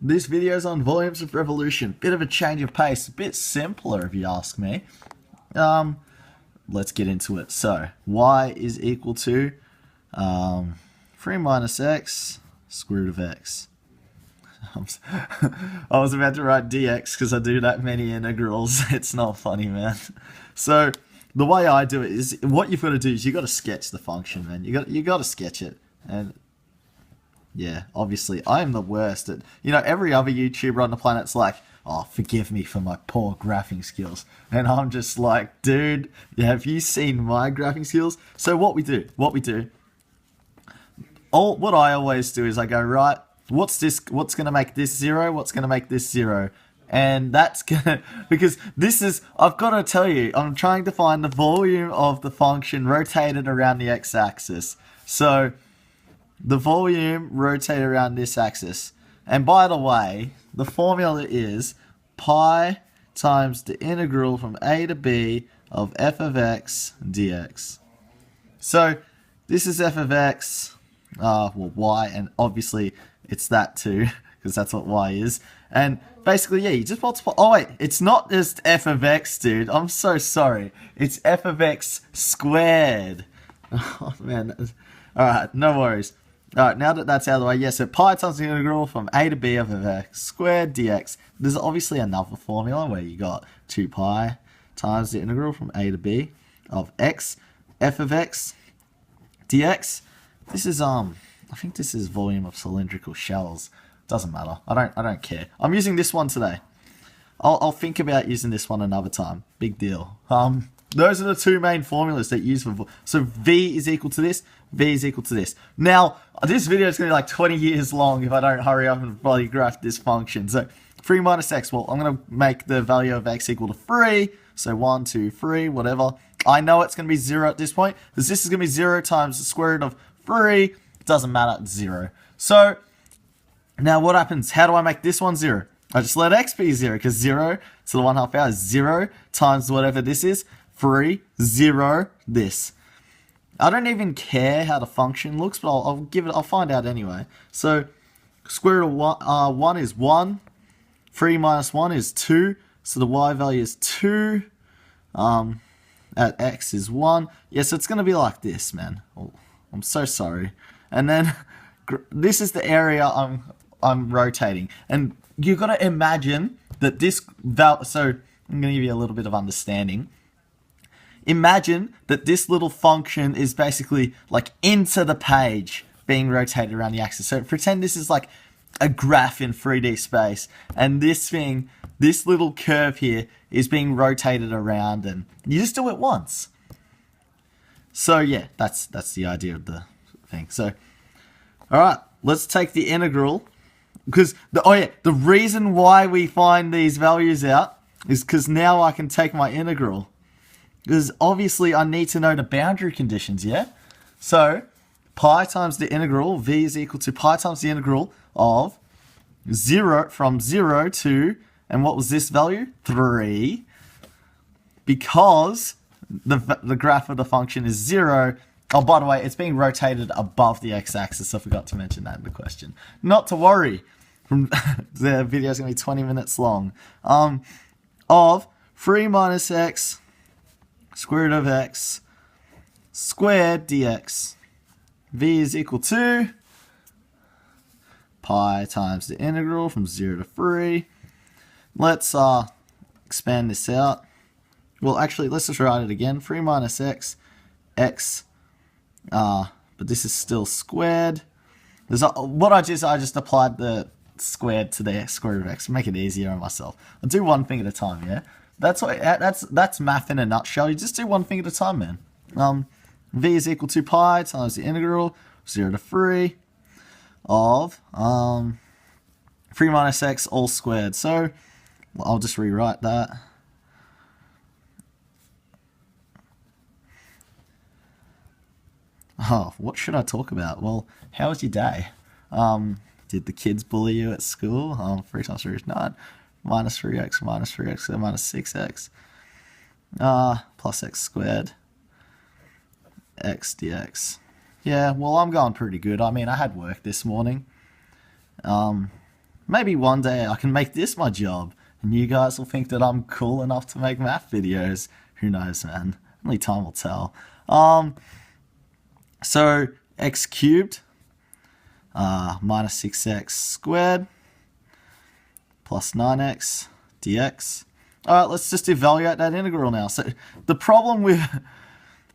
This video is on volumes of revolution. Bit of a change of pace, a bit simpler if you ask me. Let's get into it. So, y is equal to 3 minus x square root of x. I was about to write dx because I do that many integrals. It's not funny, man. So, the way I do it is, what you've got to do is you've got to sketch the function, man. You got to sketch it. And yeah, obviously, I am the worst at... every other YouTuber on the planet's like, oh, forgive me for my poor graphing skills. And I'm just like, dude, have you seen my graphing skills? So what we do, what I always do is I go, right, what's going to make this 0? What's going to make this 0? And that's going to... Because this is... I've got to tell you, I'm trying to find the volume of the function rotated around the x-axis. So... the volume rotated around this axis. And by the way, the formula is pi times the integral from a to b of f of x dx. So this is f of x, y, and obviously it's that too, because that's what y is. And basically, yeah, you just multiply. Oh wait, it's not just f of x, dude. I'm so sorry. It's f of x squared. Oh man. Alright, no worries. Alright, now that that's out of the way, yeah, so pi times the integral from a to b of x squared dx. There's obviously another formula where you got 2 pi times the integral from a to b of x, f of x dx. This is, I think this is volume of cylindrical shells. Doesn't matter. I don't care. I'm using this one today. I'll think about using this one another time. Big deal. Those are the two main formulas that you use for... So v is equal to this, v is equal to this. Now, this video is going to be like 20 years long if I don't hurry up and bloody graph this function. So 3 minus x, well, I'm going to make the value of x equal to 3. So 1, 2, 3, whatever. I know it's going to be 0 at this point, because this is going to be 0 times the square root of 3. It doesn't matter, it's 0. So, now what happens? How do I make this one 0? I just let x be 0, because 0 to the 1/2 power is 0 times whatever this is. 3, 0, this. I don't even care how the function looks, but I'll find out anyway. So, square root of 1 is 1. 3 minus 1 is 2. So the y value is 2. At x is 1. Yeah, so it's going to be like this, man. Oh, I'm so sorry. And then, this is the area I'm rotating. And you've got to imagine that this so I'm going to give you a little bit of understanding. Imagine that this little function is basically like into the page being rotated around the axis. So pretend this is like a graph in 3D space, and this little curve here is being rotated around, and you just do it once. So yeah, that's the idea of the thing. So, all right, let's take the integral, because the reason why we find these values out is because now I can take my integral. Because obviously I need to know the boundary conditions, yeah? So, pi times the integral, v is equal to pi times the integral of 0 from 0 to, and what was this value? 3. Because the graph of the function is 0. Oh, by the way, it's being rotated above the x-axis. I forgot to mention that in the question. Not to worry. The video is going to be 20 minutes long. Of 3 minus x square root of x squared dx. V is equal to pi times the integral from 0 to 3. Let's expand this out. Well, actually, let's just write it again. 3 minus x, but this is still squared. I just applied the squared to the square root of x. Make it easier on myself. I'll do one thing at a time, yeah? That's math in a nutshell. You just do one thing at a time, man. V is equal to pi times the integral 0 to 3 of 3 minus x all squared. So I'll just rewrite that. Oh, what should I talk about? Well, how was your day? Did the kids bully you at school? 3 times 3 is 9. Minus 3x, minus 3x, so minus 6x. Plus x squared. X dx. Yeah, well, I'm going pretty good. I mean, I had work this morning. maybe one day I can make this my job, and you guys will think that I'm cool enough to make math videos. Who knows, man? Only time will tell. So x cubed minus 6x squared plus 9x dx. Alright, let's just evaluate that integral now. So the problem with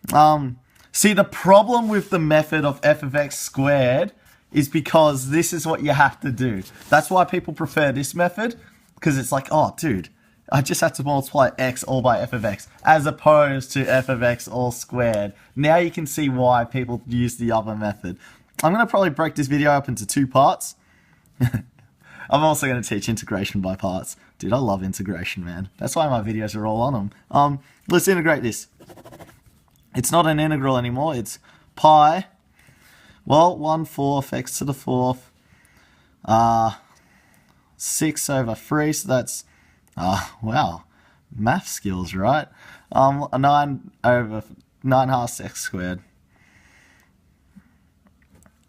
the problem with the method of f of x squared is because this is what you have to do. That's why people prefer this method, because it's like, oh dude, I just have to multiply x all by f of x, as opposed to f of x all squared. Now you can see why people use the other method. I'm going to probably break this video up into 2 parts. I'm also going to teach integration by parts. Dude, I love integration, man. That's why my videos are all on them. Let's integrate this. It's not an integral anymore. It's pi, well, 1/4 x to the 4th, 6 over 3, so that's, wow, math skills, right? 9 over 9/2 x squared.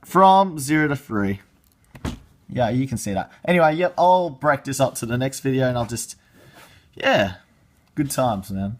From 0 to 3. Yeah, you can see that. Anyway, yep, I'll break this up to the next video and I'll just, yeah, good times, man.